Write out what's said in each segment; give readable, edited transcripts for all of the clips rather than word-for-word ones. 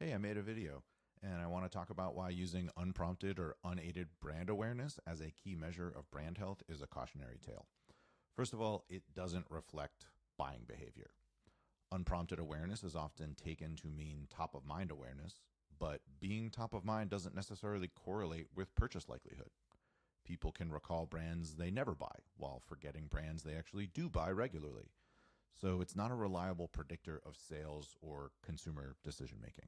Hey, I made a video and I want to talk about why using unprompted or unaided brand awareness as a key measure of brand health is a cautionary tale. First of all, it doesn't reflect buying behavior. Unprompted awareness is often taken to mean top of mind awareness, but being top of mind doesn't necessarily correlate with purchase likelihood. People can recall brands they never buy while forgetting brands they actually do buy regularly. So it's not a reliable predictor of sales or consumer decision making.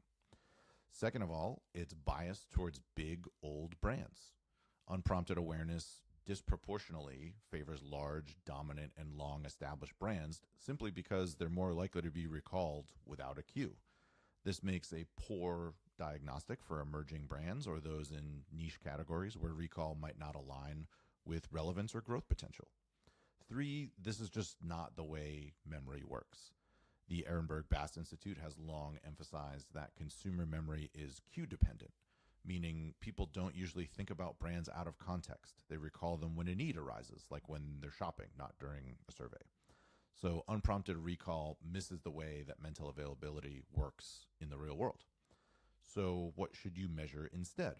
Second of all, it's biased towards big, old brands. Unprompted awareness disproportionately favors large, dominant, and long established brands simply because they're more likely to be recalled without a cue. This makes a poor diagnostic for emerging brands or those in niche categories where recall might not align with relevance or growth potential. Three, this is just not the way memory works. The Ehrenberg Bass Institute has long emphasized that consumer memory is cue dependent, meaning people don't usually think about brands out of context. They recall them when a need arises, like when they're shopping, not during a survey. So unprompted recall misses the way that mental availability works in the real world. So what should you measure instead?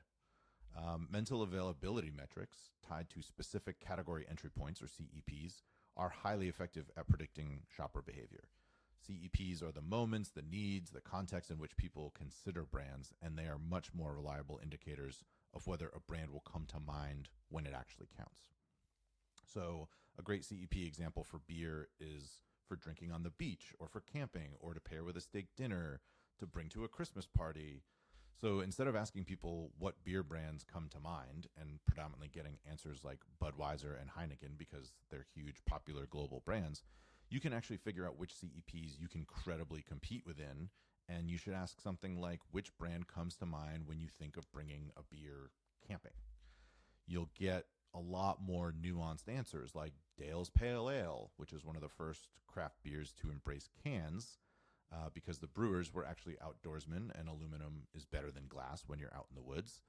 Mental availability metrics tied to specific category entry points, or CEPs, are highly effective at predicting shopper behavior. CEPs are the moments, the needs, the context in which people consider brands, and they are much more reliable indicators of whether a brand will come to mind when it actually counts. So a great CEP example for beer is for drinking on the beach or for camping or to pair with a steak dinner, to bring to a Christmas party. So instead of asking people what beer brands come to mind and predominantly getting answers like Budweiser and Heineken because they're huge popular global brands, you can actually figure out which CEPs you can credibly compete within. And you should ask something like, which brand comes to mind when you think of bringing a beer camping? You'll get a lot more nuanced answers like Dale's Pale Ale, which is one of the first craft beers to embrace cans, because the brewers were actually outdoorsmen and aluminum is better than glass when you're out in the woods.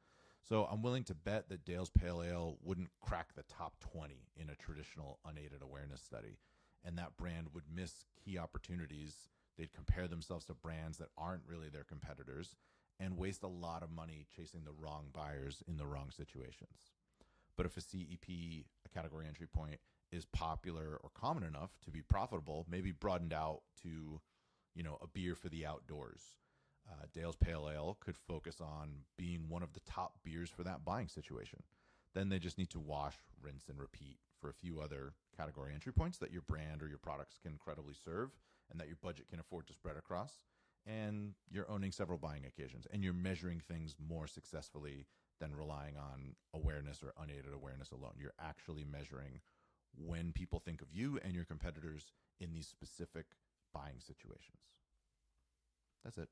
So I'm willing to bet that Dale's Pale Ale wouldn't crack the top 20 in a traditional unaided awareness study, and that brand would miss key opportunities. They'd compare themselves to brands that aren't really their competitors and waste a lot of money chasing the wrong buyers in the wrong situations. But if a CEP, a category entry point, is popular or common enough to be profitable, maybe broadened out to a beer for the outdoors. Dale's Pale Ale could focus on being one of the top beers for that buying situation. Then they just need to wash, rinse, and repeat for a few other category entry points that your brand or your products can credibly serve and that your budget can afford to spread across. And you're owning several buying occasions and you're measuring things more successfully than relying on awareness or unaided awareness alone. You're actually measuring when people think of you and your competitors in these specific buying situations. That's it.